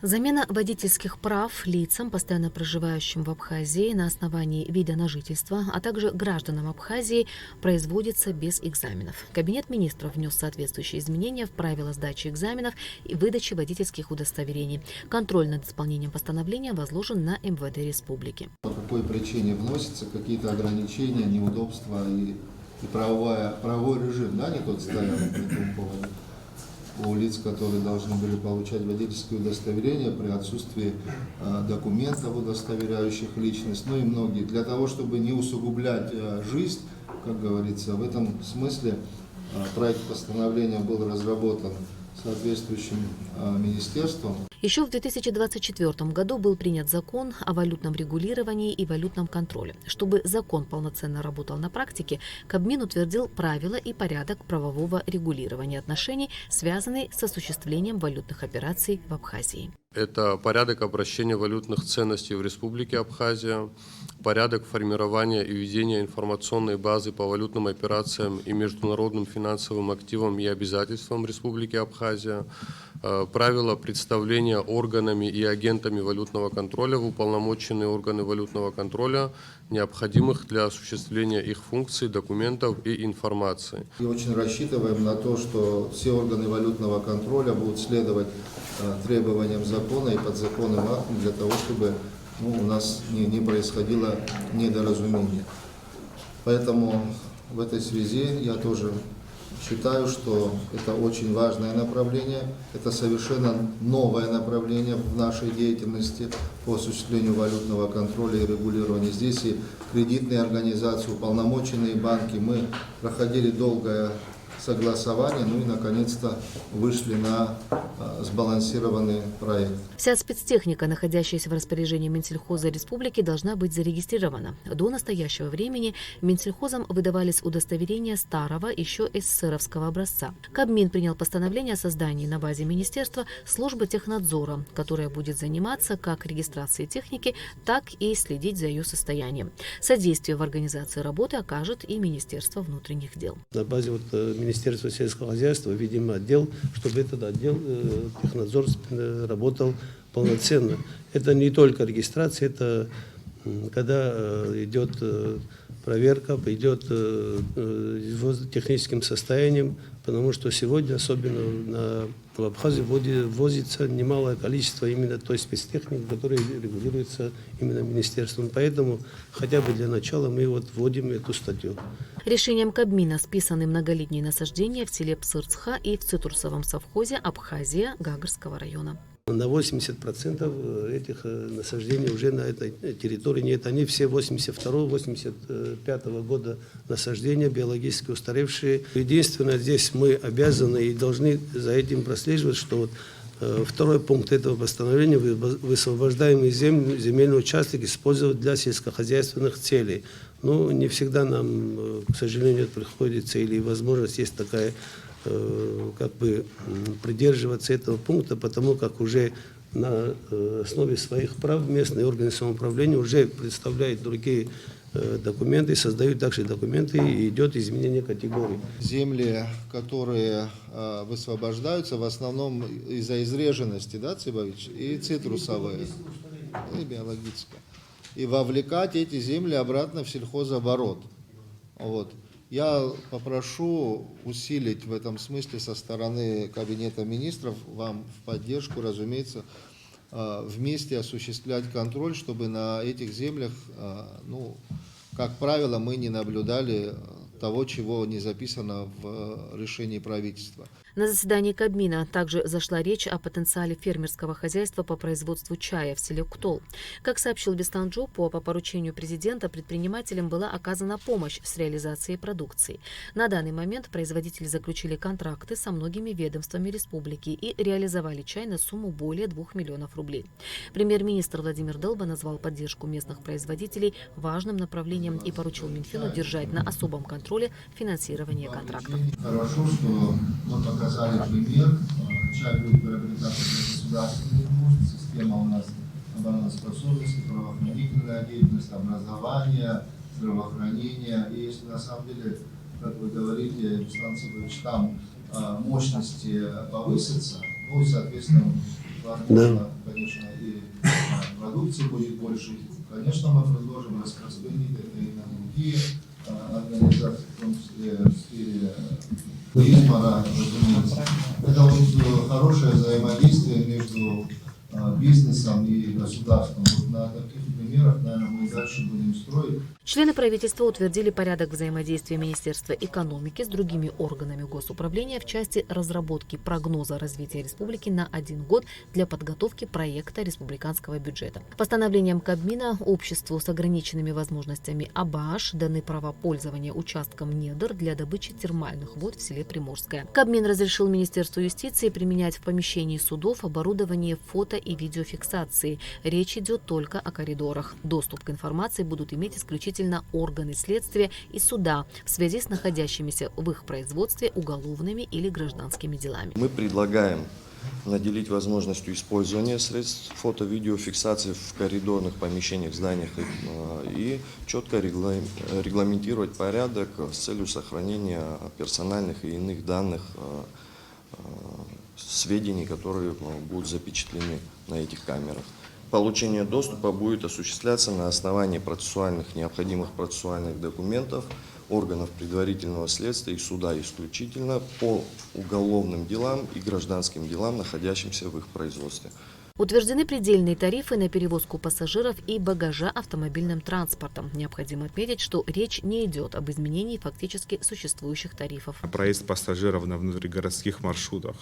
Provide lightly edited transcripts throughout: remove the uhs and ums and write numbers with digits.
Замена водительских прав лицам, постоянно проживающим в Абхазии на основании вида на жительство, а также гражданам Абхазии, производится без экзаменов. Кабинет министров внес соответствующие изменения в правила сдачи экзаменов и выдачи водительских удостоверений. Контроль над исполнением постановления возложен на МВД республики. По какой причине вносятся какие-то ограничения, неудобства и правовой режим, да, не тот стоял по этому поводу? У лиц, которые должны были получать водительские удостоверения при отсутствии документов, удостоверяющих личность, ну и многие. Для того, чтобы не усугублять жизнь, как говорится, в этом смысле проект постановления был разработан соответствующим министерством. Еще в 2024 году был принят закон о валютном регулировании и валютном контроле. Чтобы закон полноценно работал на практике, Кабмин утвердил правила и порядок правового регулирования отношений, связанные с осуществлением валютных операций в Абхазии. Это порядок обращения валютных ценностей в Республике Абхазия, порядок формирования и ведения информационной базы по валютным операциям и международным финансовым активам и обязательствам Республики Абхазия, правила представления органами и агентами валютного контроля в уполномоченные органы валютного контроля, необходимых для осуществления их функций, документов и информации. И очень рассчитываем на то, что все органы валютного контроля будут следовать требованиям закона и подзаконным актам для того, чтобы у нас не происходило недоразумение. Поэтому в этой связи я тоже считаю, что это очень важное направление, это совершенно новое направление в нашей деятельности по осуществлению валютного контроля и регулирования. Здесь и кредитные организации, уполномоченные банки, мы проходили долгое согласование, ну и наконец-то вышли на сбалансированный проект. Вся спецтехника, находящаяся в распоряжении Минсельхоза Республики, должна быть зарегистрирована. До настоящего времени Минсельхозом выдавались удостоверения старого, еще СССРовского образца. Кабмин принял постановление о создании на базе министерства службы технадзора, которая будет заниматься как регистрацией техники, так и следить за ее состоянием. Содействие в организации работы окажет и Министерство внутренних дел. На базе Министерства сельского хозяйства, видимо, отдел, чтобы этот отдел технадзор работал полноценно. Это не только регистрация, это когда идет проверка, идет его техническим состоянием, потому что сегодня, особенно в Абхазии, ввозится немалое количество именно той спецтехники, которая регулируется именно министерством. Поэтому хотя бы для начала мы вводим эту статью. Решением Кабмина списаны многолетние насаждения в селе Псырцха и в цитрусовом совхозе Абхазия Гагарского района. На 80% этих насаждений уже на этой территории нет. Они все 82-85 года насаждения, биологически устаревшие. Единственное, здесь мы обязаны и должны за этим прослеживать, что второй пункт этого постановления: высвобождаемый земельный участок использовать для сельскохозяйственных целей. Но не всегда нам, к сожалению, приходится или возможность есть такая, придерживаться этого пункта, потому как уже на основе своих прав местные органы самоуправления уже представляют другие документы, создают также документы, и идет изменение категорий. Земли, которые высвобождаются, в основном из-за изреженности, да, Цыбович, и цитрусовые, и биологические. И вовлекать эти земли обратно в сельхозоборот. Вот. Я попрошу усилить в этом смысле со стороны Кабинета министров вам в поддержку, разумеется, вместе осуществлять контроль, чтобы на этих землях, как правило, мы не наблюдали того, чего не записано в решении правительства. На заседании Кабмина также зашла речь о потенциале фермерского хозяйства по производству чая в селе Ктол. Как сообщил Бестан Джопо, по поручению президента предпринимателям была оказана помощь с реализацией продукции. На данный момент производители заключили контракты со многими ведомствами республики и реализовали чай на сумму более 2 миллионов рублей. Премьер-министр Владимир Дылба назвал поддержку местных производителей важным направлением и поручил Минфину держать на особом контроле финансирование контрактов. Хорошо, что мы показали пример. Чай будет приобретаться государственный нужд. Система у нас обороноспособности, правоохранительная деятельность, образование, здравоохранение. И если на самом деле, как вы говорите, Руслан Цыбович, там мощности повысятся, ну и, соответственно, возможно, конечно, продукции будет больше, конечно, мы предложим распространить это и на другие организации, в том числе в сфере туризма, разумеется. Это вот хорошее взаимодействие между бизнесом и государством. Вот на таких примерах, наверное, мы дальше будем строить. Члены правительства утвердили порядок взаимодействия Министерства экономики с другими органами госуправления в части разработки прогноза развития республики на 1 год для подготовки проекта республиканского бюджета. Постановлением Кабмина обществу с ограниченными возможностями АБАШ даны права пользования участком недр для добычи термальных вод в селе Приморское. Кабмин разрешил Министерству юстиции применять в помещении судов оборудование фото- и видеофиксации. Речь идет только о коридорах. Доступ к информации будут иметь исключительно органы следствия и суда в связи с находящимися в их производстве уголовными или гражданскими делами. Мы предлагаем наделить возможностью использования средств фото-видеофиксации в коридорных помещениях, зданиях и четко регламентировать порядок с целью сохранения персональных и иных данных, сведений, которые будут запечатлены на этих камерах. Получение доступа будет осуществляться на основании необходимых процессуальных документов органов предварительного следствия и суда исключительно по уголовным делам и гражданским делам, находящимся в их производстве. Утверждены предельные тарифы на перевозку пассажиров и багажа автомобильным транспортом. Необходимо отметить, что речь не идет об изменении фактически существующих тарифов. Проезд пассажиров на внутригородских маршрутах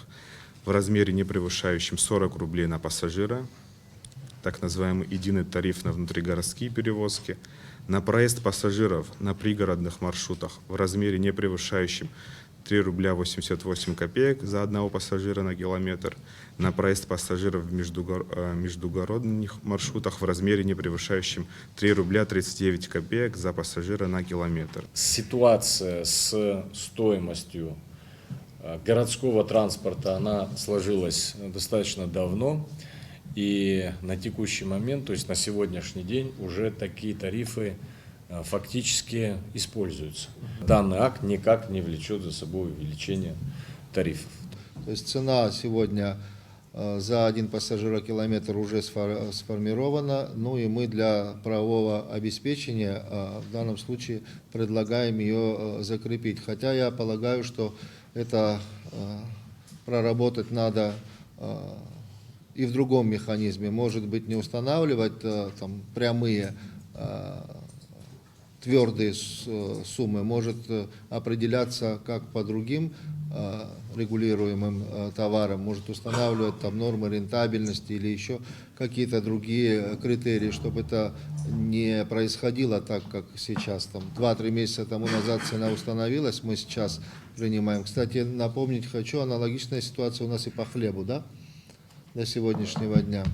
в размере, не превышающем 40 рублей на пассажира, так называемый единый тариф на внутригородские перевозки, на проезд пассажиров на пригородных маршрутах в размере, не превышающем 3 рубля 88 копеек за одного пассажира на километр, на проезд пассажиров в междугородных маршрутах в размере, не превышающем 3 рубля 39 копеек за пассажира на километр. Ситуация с стоимостью городского транспорта, она сложилась достаточно давно. И на текущий момент, то есть на сегодняшний день, уже такие тарифы фактически используются. Данный акт никак не влечет за собой увеличение тарифов. То есть цена сегодня за 1 пассажирокилометр уже сформирована, ну и мы для правового обеспечения в данном случае предлагаем ее закрепить. Хотя я полагаю, что это проработать надо и в другом механизме, может быть, не устанавливать там прямые твердые суммы, может определяться как по другим регулируемым товарам, может устанавливать там нормы рентабельности или еще какие-то другие критерии, чтобы это не происходило так, как сейчас. 2-3 месяца тому назад цена установилась, мы сейчас принимаем. Кстати, напомнить хочу, аналогичная ситуация у нас и по хлебу, да? До сегодняшнего дня.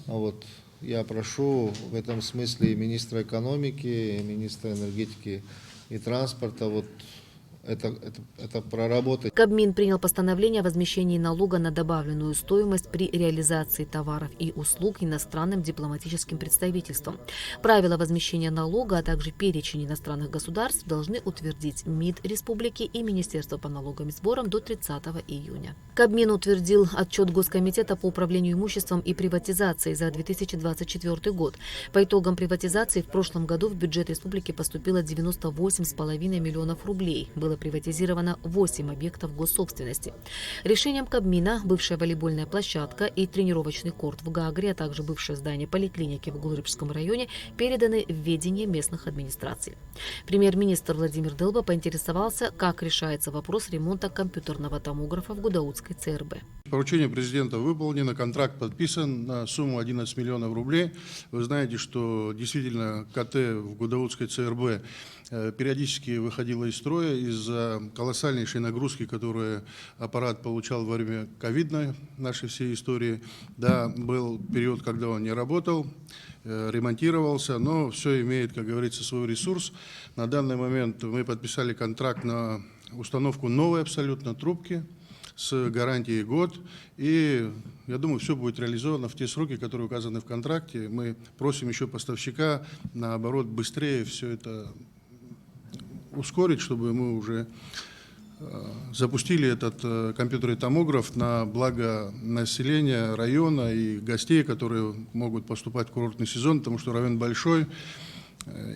Вот я прошу в этом смысле и министра экономики, и министра энергетики и транспорта это проработать. Кабмин принял постановление о возмещении налога на добавленную стоимость при реализации товаров и услуг иностранным дипломатическим представительством. Правила возмещения налога, а также перечень иностранных государств должны утвердить МИД Республики и Министерство по налогам и сборам до 30 июня. Кабмин утвердил отчет Госкомитета по управлению имуществом и приватизации за 2024 год. По итогам приватизации в прошлом году в бюджет республики поступило 98,5 миллионов рублей. Было приватизировано 8 объектов госсобственности. Решением Кабмина бывшая волейбольная площадка и тренировочный корт в Гагре, а также бывшее здание поликлиники в Гулрыбском районе переданы в ведение местных администраций. Премьер-министр Владимир Дылба поинтересовался, как решается вопрос ремонта компьютерного томографа в Гудаутской ЦРБ. Поручение президента выполнено, контракт подписан на сумму 11 миллионов рублей. Вы знаете, что действительно КТ в Гудаутской ЦРБ периодически выходила из строя из-за колоссальнейшей нагрузки, которую аппарат получал во время ковидной нашей всей истории. Да, был период, когда он не работал, ремонтировался, но все имеет, как говорится, свой ресурс. На данный момент мы подписали контракт на установку новой абсолютно трубки с гарантией год, и я думаю, все будет реализовано в те сроки, которые указаны в контракте. Мы просим еще поставщика, наоборот, быстрее все это ускорить, чтобы мы уже запустили этот компьютерный томограф на благо населения района и гостей, которые могут поступать в курортный сезон, потому что район большой,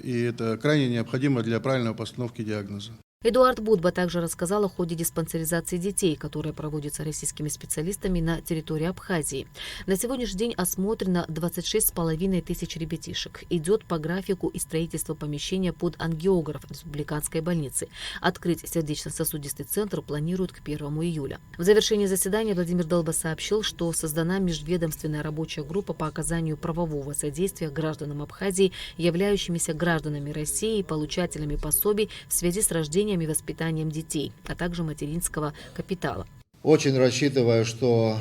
и это крайне необходимо для правильной постановки диагноза. Эдуард Будба также рассказал о ходе диспансеризации детей, которая проводится российскими специалистами на территории Абхазии. На сегодняшний день осмотрено 26,5 тысяч ребятишек. Идет по графику и строительство помещения под ангиограф республиканской больницы. Открыть сердечно-сосудистый центр планируют к 1 июля. В завершении заседания Владимир Долба сообщил, что создана межведомственная рабочая группа по оказанию правового содействия гражданам Абхазии, являющимися гражданами России и получателями пособий в связи с рождением и воспитанием детей, а также материнского капитала. Очень рассчитываю, что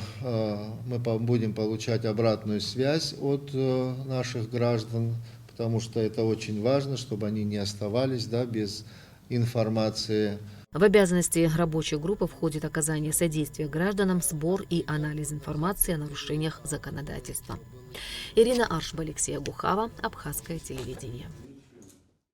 мы будем получать обратную связь от наших граждан, потому что это очень важно, чтобы они не оставались без информации. В обязанности рабочей группы входит оказание содействия гражданам, сбор и анализ информации о нарушениях законодательства. Ирина Аршба, Алексей Агухава, Абхазское телевидение.